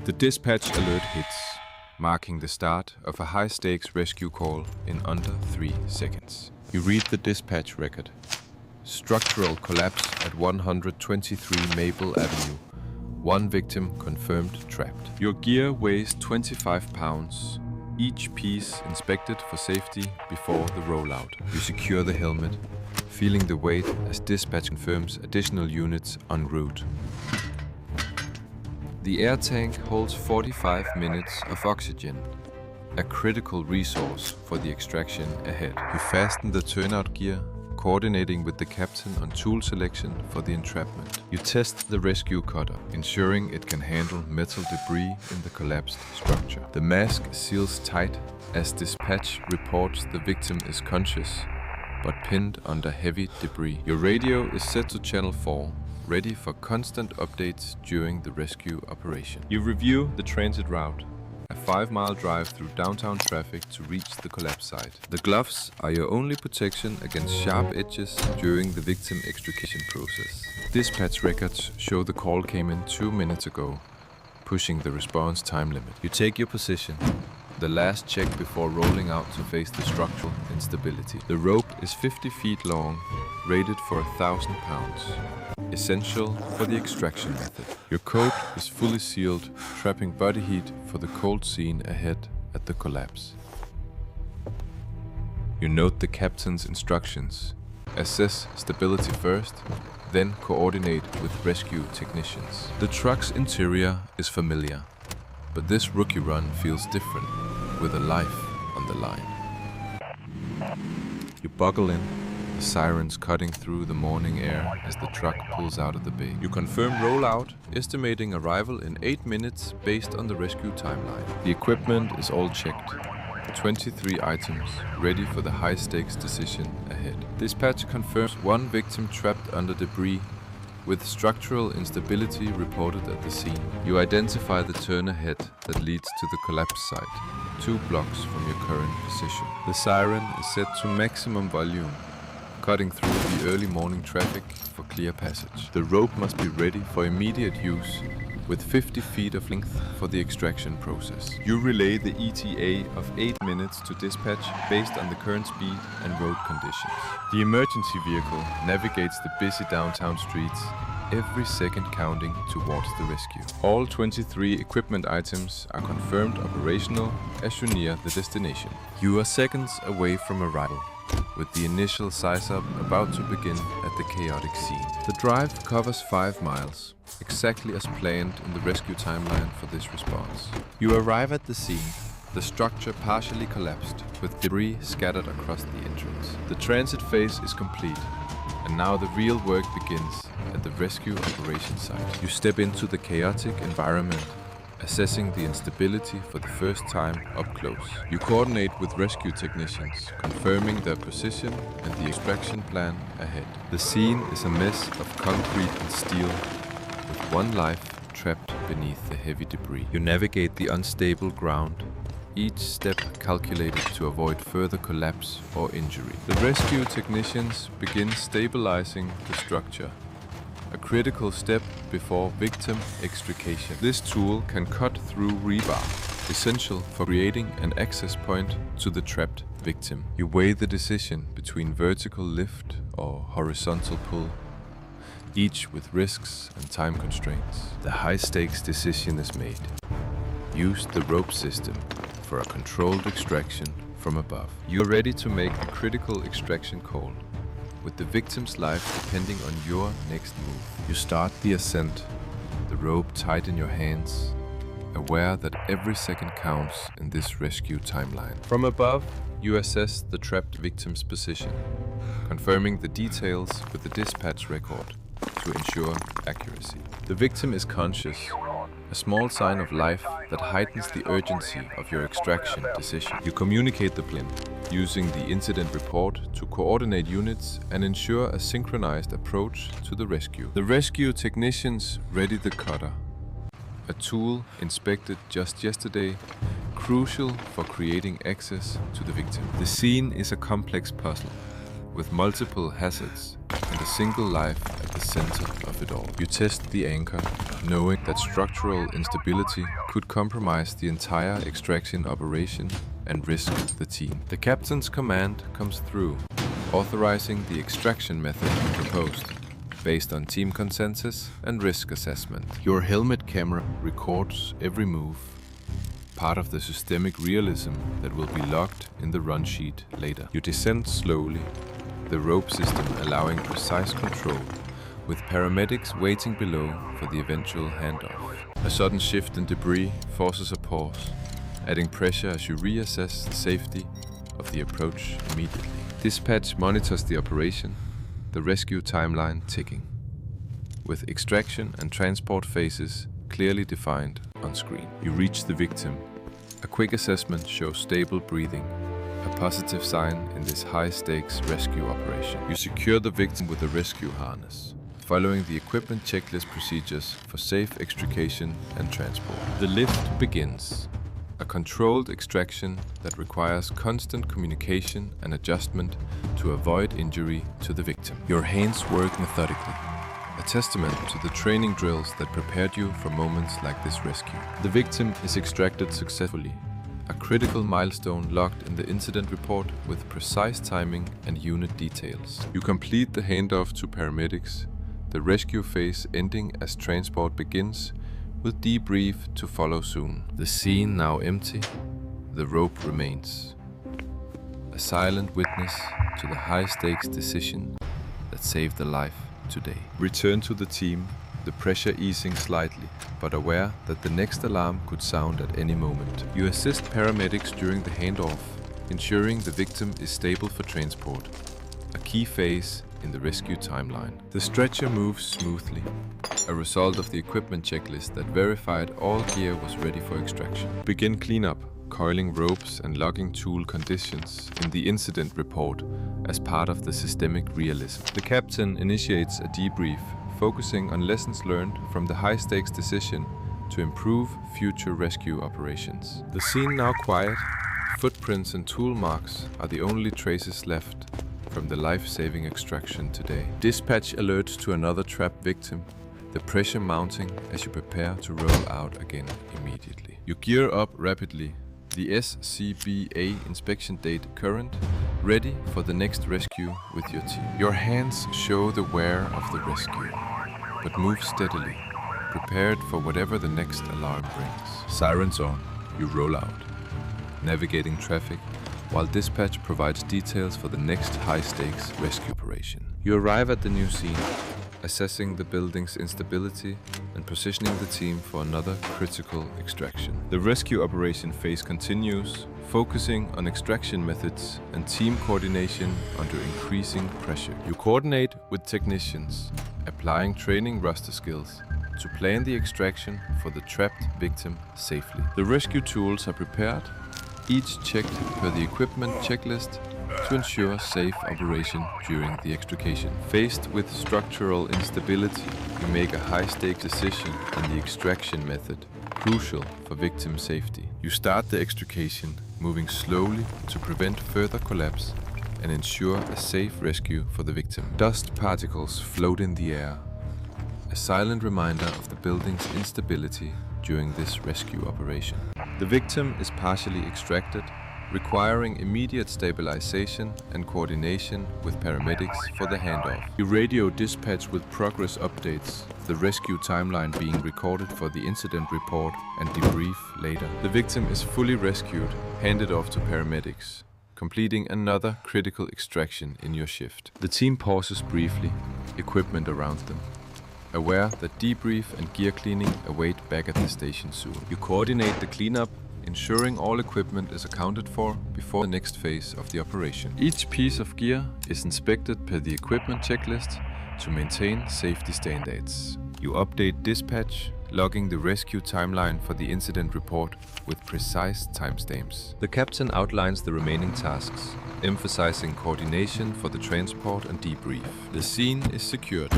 The dispatch alert hits, marking the start of a high-stakes rescue call in under 3 seconds. You read the dispatch record. Structural collapse at 123 Maple Avenue. 1 victim confirmed trapped. Your gear weighs 25 pounds. Each piece inspected for safety before the rollout. You secure the helmet, feeling the weight as dispatch confirms additional units en route. The air tank holds 45 minutes of oxygen, a critical resource for the extraction ahead. You fasten the turnout gear, coordinating with the captain on tool selection for the entrapment. You test the rescue cutter, ensuring it can handle metal debris in the collapsed structure. The mask seals tight as dispatch reports the victim is conscious, but pinned under heavy debris. Your radio is set to channel 4, ready for constant updates during the rescue operation. You review the transit route, a 5-mile drive through downtown traffic to reach the collapse site. The gloves are your only protection against sharp edges during the victim extrication process. Dispatch records show the call came in 2 minutes ago, pushing the response time limit. You take your position, the last check before rolling out to face the structural instability. The rope is 50 feet long, rated for 1,000 pounds. Essential for the extraction method. Your coat is fully sealed, trapping body heat for the cold scene ahead at the collapse. You note the captain's instructions. Assess stability first, then coordinate with rescue technicians. The truck's interior is familiar, but this rookie run feels different, with a life on the line. You buckle in, the sirens cutting through the morning air as the truck pulls out of the bay. You confirm rollout, estimating arrival in 8 minutes based on the rescue timeline. The equipment is all checked. 23 items, ready for the high-stakes decision ahead. Dispatch confirms 1 victim trapped under debris, with structural instability reported at the scene. You identify the turn ahead that leads to the collapse site, 2 blocks from your current position. The siren is set to maximum volume, cutting through the early morning traffic for clear passage. The rope must be ready for immediate use, with 50 feet of length for the extraction process. You relay the ETA of 8 minutes to dispatch based on the current speed and road conditions. The emergency vehicle navigates the busy downtown streets, every second counting towards the rescue. All 23 equipment items are confirmed operational as you near the destination. You are seconds away from arrival, with the initial size-up about to begin at the chaotic scene. The drive covers 5 miles, exactly as planned in the rescue timeline for this response. You arrive at the scene, the structure partially collapsed, with debris scattered across the entrance. The transit phase is complete, and now the real work begins at the rescue operation site. You step into the chaotic environment, assessing the instability for the first time up close. You coordinate with rescue technicians, confirming their position and the extraction plan ahead. The scene is a mess of concrete and steel, with 1 life trapped beneath the heavy debris. You navigate the unstable ground, each step calculated to avoid further collapse or injury. The rescue technicians begin stabilizing the structure, a critical step before victim extrication. This tool can cut through rebar, essential for creating an access point to the trapped victim. You weigh the decision between vertical lift or horizontal pull, each with risks and time constraints. The high-stakes decision is made. Use the rope system for a controlled extraction from above. You are ready to make the critical extraction call, with the victim's life depending on your next move. You start the ascent, the rope tight in your hands, aware that every second counts in this rescue timeline. From above, you assess the trapped victim's position, confirming the details with the dispatch record to ensure accuracy. The victim is conscious, a small sign of life that heightens the urgency of your extraction decision. You communicate the plan, using the incident report to coordinate units and ensure a synchronized approach to the rescue. The rescue technicians ready the cutter, a tool inspected just yesterday, crucial for creating access to the victim. The scene is a complex puzzle, with multiple hazards and a single life at the center of it all. You test the anchor, knowing that structural instability could compromise the entire extraction operation and risk the team. The captain's command comes through, authorizing the extraction method proposed, based on team consensus and risk assessment. Your helmet camera records every move, part of the systemic realism that will be logged in the run sheet later. You descend slowly, the rope system allowing precise control, with paramedics waiting below for the eventual handoff. A sudden shift in debris forces a pause, adding pressure as you reassess the safety of the approach immediately. Dispatch monitors the operation, the rescue timeline ticking, with extraction and transport phases clearly defined on screen. You reach the victim. A quick assessment shows stable breathing, a positive sign in this high-stakes rescue operation. You secure the victim with a rescue harness, following the equipment checklist procedures for safe extrication and transport. The lift begins, a controlled extraction that requires constant communication and adjustment to avoid injury to the victim. Your hands work methodically, a testament to the training drills that prepared you for moments like this rescue. The victim is extracted successfully, a critical milestone logged in the incident report with precise timing and unit details. You complete the handoff to paramedics, the rescue phase ending as transport begins, with debrief to follow soon. The scene now empty, the rope remains. A silent witness to the high-stakes decision that saved a life today. Return to the team, the pressure easing slightly, but aware that the next alarm could sound at any moment. You assist paramedics during the handoff, ensuring the victim is stable for transport, a key phase in the rescue timeline. The stretcher moves smoothly, a result of the equipment checklist that verified all gear was ready for extraction. Begin cleanup, coiling ropes and logging tool conditions in the incident report as part of the systemic realism. The captain initiates a debrief, focusing on lessons learned from the high-stakes decision to improve future rescue operations. The scene now quiet, footprints and tool marks are the only traces left from the life-saving extraction today. Dispatch alerts to another trapped victim, the pressure mounting as you prepare to roll out again immediately. You gear up rapidly, the SCBA inspection date current, ready for the next rescue with your team. Your hands show the wear of the rescue, but move steadily, prepared for whatever the next alarm brings. Sirens on, you roll out, navigating traffic, while dispatch provides details for the next high-stakes rescue operation. You arrive at the new scene, assessing the building's instability and positioning the team for another critical extraction. The rescue operation phase continues, focusing on extraction methods and team coordination under increasing pressure. You coordinate with technicians, applying training roster skills to plan the extraction for the trapped victim safely. The rescue tools are prepared, each checked per the equipment checklist to ensure safe operation during the extrication. Faced with structural instability, you make a high-stakes decision in the extraction method, crucial for victim safety. You start the extrication, moving slowly to prevent further collapse and ensure a safe rescue for the victim. Dust particles float in the air, a silent reminder of the building's instability during this rescue operation. The victim is partially extracted, requiring immediate stabilization and coordination with paramedics for the handoff. You radio dispatch with progress updates, the rescue timeline being recorded for the incident report and debrief later. The victim is fully rescued, handed off to paramedics, completing another critical extraction in your shift. The team pauses briefly, equipment around them, aware that debrief and gear cleaning await back at the station soon. You coordinate the cleanup, ensuring all equipment is accounted for before the next phase of the operation. Each piece of gear is inspected per the equipment checklist to maintain safety standards. You update dispatch, logging the rescue timeline for the incident report with precise timestamps. The captain outlines the remaining tasks, emphasizing coordination for the transport and debrief. The scene is secured.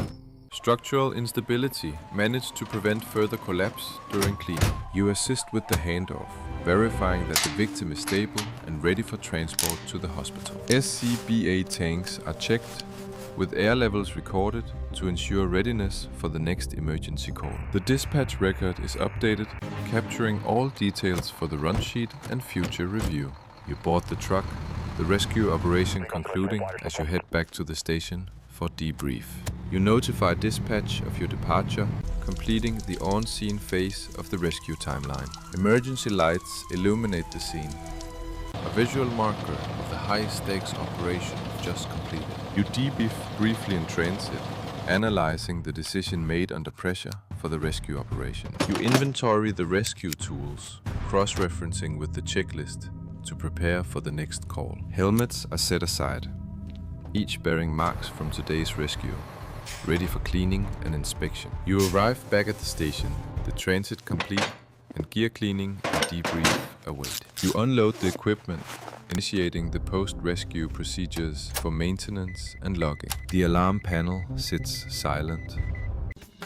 Structural instability managed to prevent further collapse during cleanup. You assist with the handoff, verifying that the victim is stable and ready for transport to the hospital. SCBA tanks are checked, with air levels recorded to ensure readiness for the next emergency call. The dispatch record is updated, capturing all details for the run sheet and future review. You board the truck, the rescue operation concluding as you head back to the station for debrief. You notify dispatch of your departure, completing the on-scene phase of the rescue timeline. Emergency lights illuminate the scene, a visual marker of the high-stakes operation just completed. You debrief briefly in transit, analyzing the decision made under pressure for the rescue operation. You inventory the rescue tools, cross-referencing with the checklist to prepare for the next call. Helmets are set aside, each bearing marks from today's rescue, ready for cleaning and inspection. You arrive back at the station, the transit complete, and gear cleaning and debrief await. You unload the equipment, initiating the post-rescue procedures for maintenance and logging. The alarm panel sits silent,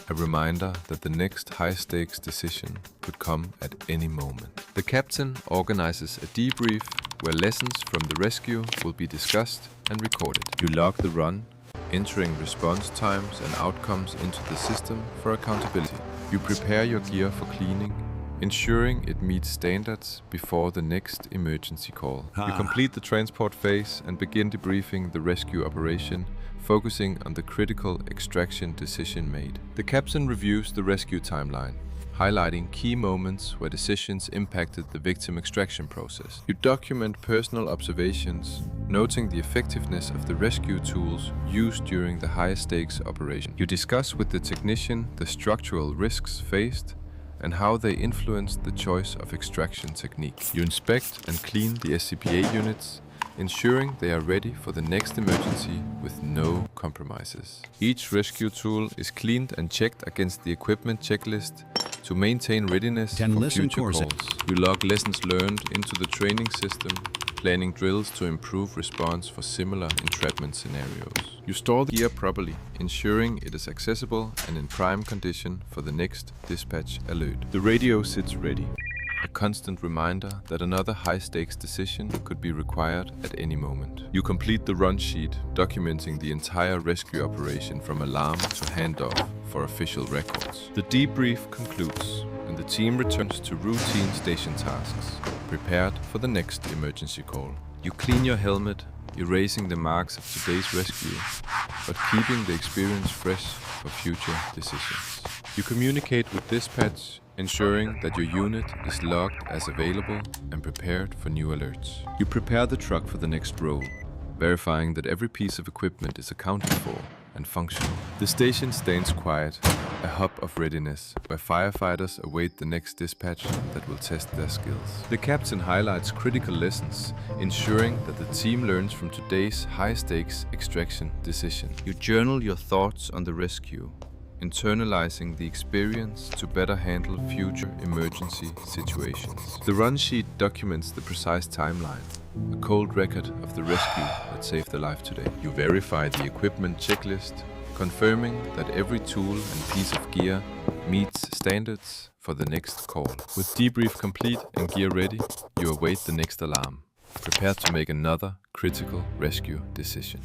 a reminder that the next high-stakes decision could come at any moment. The captain organizes a debrief where lessons from the rescue will be discussed and recorded. You log the run, entering response times and outcomes into the system for accountability. You prepare your gear for cleaning, ensuring it meets standards before the next emergency call. You complete the transport phase and begin debriefing the rescue operation, focusing on the critical extraction decision made. The captain reviews the rescue timeline, highlighting key moments where decisions impacted the victim extraction process. You document personal observations, noting the effectiveness of the rescue tools used during the high-stakes operation. You discuss with the technician the structural risks faced and how they influenced the choice of extraction technique. You inspect and clean the SCBA units, ensuring they are ready for the next emergency with no compromises. Each rescue tool is cleaned and checked against the equipment checklist to maintain readiness for future calls. You log lessons learned into the training system, planning drills to improve response for similar entrapment scenarios. You store the gear properly, ensuring it is accessible and in prime condition for the next dispatch alert. The radio sits ready, a constant reminder that another high-stakes decision could be required at any moment. You complete the run sheet, documenting the entire rescue operation from alarm to handoff for official records. The debrief concludes, and the team returns to routine station tasks, prepared for the next emergency call. You clean your helmet, erasing the marks of today's rescue, but keeping the experience fresh for future decisions. You communicate with dispatch, ensuring that your unit is logged as available and prepared for new alerts. You prepare the truck for the next roll, verifying that every piece of equipment is accounted for and functional. The station stands quiet, a hub of readiness, where firefighters await the next dispatch that will test their skills. The captain highlights critical lessons, ensuring that the team learns from today's high-stakes extraction decision. You journal your thoughts on the rescue, internalizing the experience to better handle future emergency situations. The run sheet documents the precise timeline, a cold record of the rescue that saved a life today. You verify the equipment checklist, confirming that every tool and piece of gear meets standards for the next call. With debrief complete and gear ready, you await the next alarm, prepared to make another critical rescue decision.